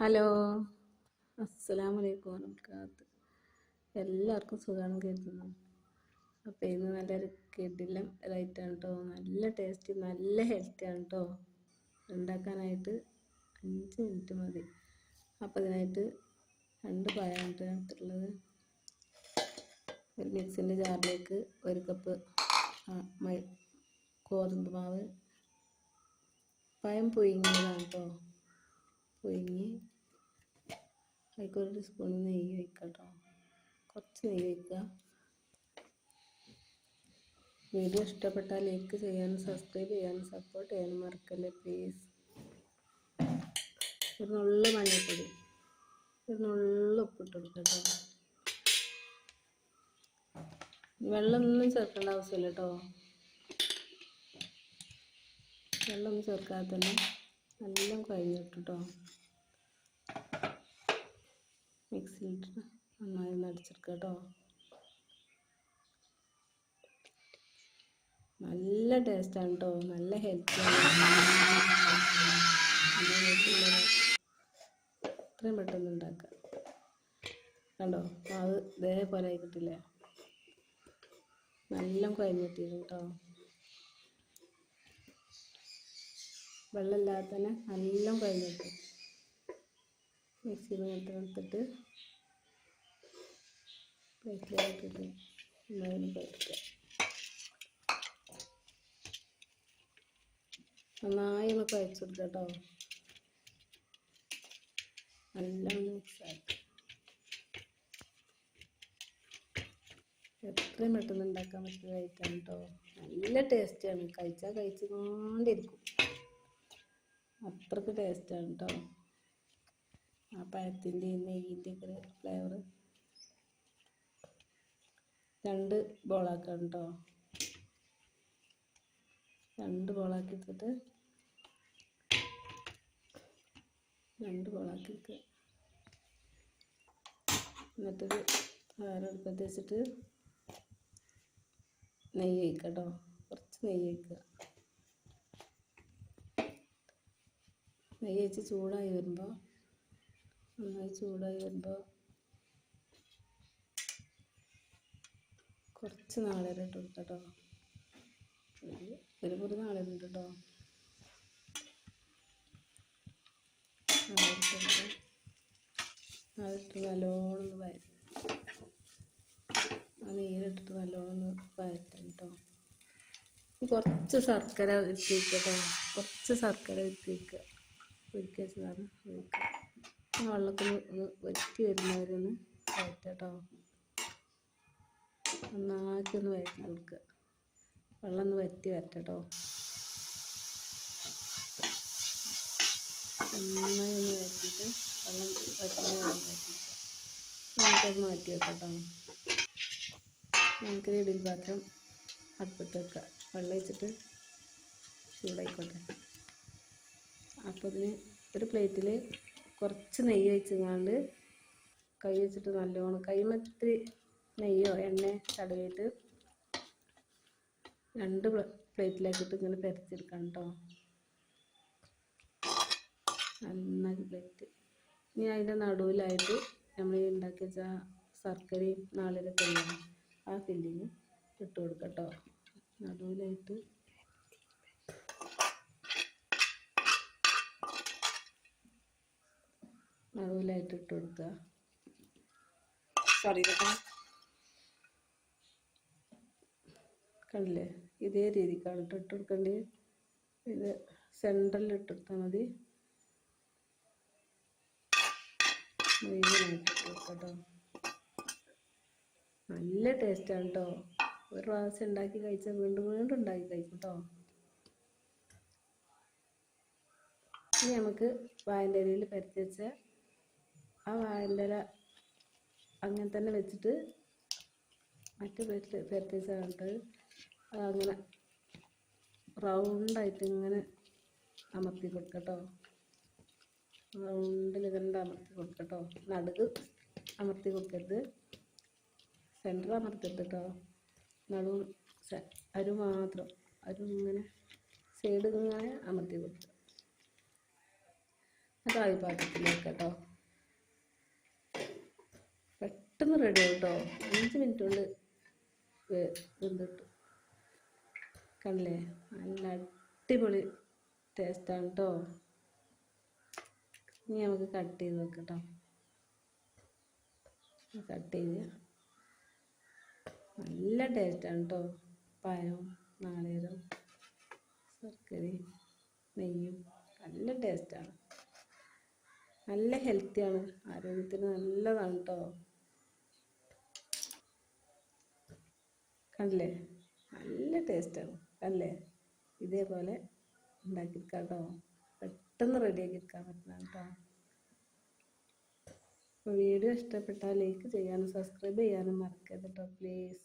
Hello, അസ്സലാമലൈക്കും വറഹ്മത്തുള്ളാഹി. എല്ലാവർക്കും സുഖമാണ് കരുതുന്നു. അപ്പോൾ ഇന്ന് നല്ലൊരു കിടിലം റൈറ്റാണ് കേട്ടോ. നല്ല ടേസ്റ്റ്, നല്ല ഹെൽത്തിയാണ് കേട്ടോ. ഉണ്ടാക്കാനായിട്ട് 5 മിനിറ്റ് മതി. അപ്പോൾ ഇതിനായിട്ട് 2 പഴമാണ് എടുത്തിട്ടുള്ളത്. ഒരു മിക്സിൻ്റെ ജാറിലേക്ക് 1 കപ്പ് ഗോതമ്പ് മാവ്, പഴം പുഴുങ്ങിയതാണ് കേട്ടോ. പുഴുങ്ങി അതിലേക്ക് 1 സ്പൂൺ നെയ്യ് ഒഴിക്കുക കേട്ടോ. കുറച്ച് നെയ്യ് ഒഴിക്കുക. വീഡിയോ ഇഷ്ടപ്പെട്ടാൽ ലൈക്ക് ചെയ്യാനും സബ്സ്ക്രൈബ് ചെയ്യാനും സപ്പോർട്ട് ചെയ്യാനും മറക്കല്ലേ പ്ലീസ്. ഒരു നുള്ളു മഞ്ഞൾപ്പൊടി, ഒരു നുള്ളു ഉപ്പിട്ട് കൊടുക്കുക കേട്ടോ. വെള്ളമൊന്നും ചേർക്കേണ്ട ആവശ്യമില്ല കേട്ടോ. വെള്ളമൊന്നും ചേർക്കാതെ തന്നെ എല്ലാം കഴിഞ്ഞിട്ട് കേട്ടോ. മിക്സിയിലിട്ട് നന്നായി അടിച്ചെടുക്കുക കേട്ടോ. നല്ല ടേസ്റ്റാണ് കേട്ടോ, നല്ല ഹെൽത്തിയാണ്. എത്രയും പെട്ടെന്ന് ഉണ്ടാക്കാം കണ്ടോ. മാവ് ഇതേപോലെ ആയി കിട്ടില്ലേ, നല്ല കുഴഞ്ഞിട്ടിരുന്നു കേട്ടോ. വെള്ളമില്ലാതെ തന്നെ നല്ല കുഴഞ്ഞിട്ട് മിക്സിയിൽ എടുത്തിട്ട് പ്ലേറ്റിലായിട്ടിട്ട് നന്നായി കുഴക്കുക. നന്നായി ഒന്ന് കുഴച്ചെടുക്കുക കേട്ടോ. നല്ല മിക്സാക്കി എത്രയും പെട്ടെന്ന് ഉണ്ടാക്കാൻ പറ്റുന്ന ഐറ്റം കേട്ടോ. നല്ല ടേസ്റ്റാണ്, കഴിച്ചാൽ കഴിച്ചുകൊണ്ടിരിക്കും. അത്രയ്ക്ക് ടേസ്റ്റാണ് കേട്ടോ. ആ പഴത്തിൻ്റെയും നെയ്യിൻ്റെയൊക്കെ ഒരു ഫ്ലേവർ. 2 ബോളാക്കാം കേട്ടോ. 2 ബോളാക്കി എടുത്തിട്ട് 2 ബോളാക്കി വെക്കുക. എന്നിട്ടൊരു അടുപ്പത്ത് വെച്ചിട്ട് നെയ്യ് ഒഴിക്കുക കേട്ടോ. കുറച്ച് നെയ്യ് ഒഴിക്കുക. നെയ്യ് ഒഴിച്ച് ചൂടായി വരുമ്പോൾ, നന്നായി ചൂടായി വരുമ്പോൾ കുറച്ച് നാളികേരം ഇട്ട് കൊടുക്കുക കേട്ടോ. ഒരു മുറി നാളികേരം ഉണ്ട് കേട്ടോ. അതിട്ട് നല്ലോണം ഒന്ന് വഴറ്റും. ആ നീരിട്ടിട്ട് നല്ലോണം ഒന്ന് വഴറ്റും കേട്ടോ. കുറച്ച് ശർക്കര ഉരുക്കി വയ്ക്കുക കേട്ടോ. കുറച്ച് ശർക്കര ഉരുക്കി വയ്ക്കുക. ഉരുക്കി വെച്ചതാണ് ഒഴിക്കുക. ആ വെള്ളത്തിൽ ഒന്ന് വറ്റി വരുന്നവരൊന്ന് വഴറ്റുക കേട്ടോ. നന്നാക്കി ഒന്ന് വഴറ്റി കൊടുക്കുക. വെള്ളം ഒന്ന് വറ്റി വരട്ടെ കേട്ടോ. നന്നായി ഒന്ന് വരട്ടിയിട്ട് വെള്ളം വറ്റുന്ന വെള്ളം വരട്ടിയിട്ട് നമുക്കത് മാറ്റി വെക്കാം കേട്ടോ. നമുക്കൊരു ഇഡ്ഡലി പാത്രം അടുപ്പത്ത് വെക്കുക. വെള്ളം ഒഴിച്ചിട്ട് ചൂടായിക്കോട്ടെ. അപ്പോൾ ഇതിന് ഒരു പ്ലേറ്റിൽ കുറച്ച് നെയ്യ് ഒഴിച്ചങ്ങാണ്ട് കൈ വെച്ചിട്ട് നല്ലോണം കൈമത്തിരി നെയ്യോ എണ്ണ തടവിയിട്ട് 2 പ്ലേറ്റിലാക്കിയിട്ട് ഇങ്ങനെ പരത്തിയെടുക്കണം കേട്ടോ. നന്നായി പ്ലേറ്റ്. ഇനി അതിൻ്റെ നടുവിലായിട്ട് നമ്മൾ ഈ ഉണ്ടാക്കി വെച്ച ശർക്കരയും നാളികേരമൊക്കെ ഉള്ളതാണ്, ആ ഫില്ലിങ് ഇട്ട് കൊടുക്കുക കേട്ടോ. നടുവിലായിട്ട് ഇട്ട് കൊടുക്കുക. കണ്ടില്ലേ, ഇതേ രീതിക്കാണ് ഇട്ട് കൊടുക്കേണ്ടത്. ഇത് സെൻട്രലിൽ ഇട്ടെടുത്താൽ മതി. മുഴുവനായിട്ട് ഇട്ട് കൊടുക്കുക കേട്ടോ. നല്ല ടേസ്റ്റാണ് കേട്ടോ. ഒരു പ്രാവശ്യം ഉണ്ടാക്കി കഴിച്ചാൽ വീണ്ടും വീണ്ടും ഉണ്ടാക്കി കഴിക്കും കേട്ടോ. ഇനി നമുക്ക് വാഴൻ്റെ ഇലയിൽ പരത്തി വെച്ച ആ വാഴൻ്റെ ഇല അങ്ങനെ തന്നെ വെച്ചിട്ട് മറ്റു പ്ലേറ്റിൽ പരത്തി വെച്ചിട്ട് അതങ്ങനെ റൗണ്ടായിട്ട് ഇങ്ങനെ അമർത്തി കൊടുക്കുക കേട്ടോ. റൗണ്ടിൽ കണ്ട് അമർത്തി കൊടുക്കുക കേട്ടോ. നടുക്ക് അമർത്തി കൊടുക്കരുത്, സെൻറ്റർ അമർത്തരുത് കേട്ടോ. നടുവ് അരു മാത്രം, അരു ഇങ്ങനെ സൈഡ് ഇങ്ങനെ അമർത്തി കൊടുക്കുക. റാഗി പാത്രത്തിലേക്ക് കേട്ടോ. പെട്ടെന്ന് റെഡി ആവും കേട്ടോ. 5 മിനിറ്റ് കൊണ്ട് വെന്തിട്ടു. കണ്ടില്ലേ, നല്ല അടിപൊളി ടേസ്റ്റാണ് കേട്ടോ. ഇനി നമുക്ക് കട്ട് ചെയ്ത് വെക്കാം കേട്ടോ. കട്ട് ചെയ്ത് നല്ല ടേസ്റ്റാണ് കേട്ടോ. പഴവും നാളികേരവും ശർക്കരയും നെയ്യും നല്ല ടേസ്റ്റാണ്. നല്ല ഹെൽത്തിയാണ്, ആരോഗ്യത്തിന് നല്ലതാണ് കേട്ടോ. കണ്ടില്ലേ, നല്ല ടേസ്റ്റാണ്. കണ്ടില്ലേ, ഇതേപോലെ ഉണ്ടാക്കിയെടുക്കാം കേട്ടോ. പെട്ടെന്ന് റെഡിയാക്കി എടുക്കാൻ പറ്റുന്നതാണ് കേട്ടോ. അപ്പോൾ വീഡിയോ ഇഷ്ടപ്പെട്ടാൽ ലൈക്ക് ചെയ്യാനും സബ്സ്ക്രൈബ് ചെയ്യാനും മറക്കരുത് കേട്ടോ പ്ലീസ്.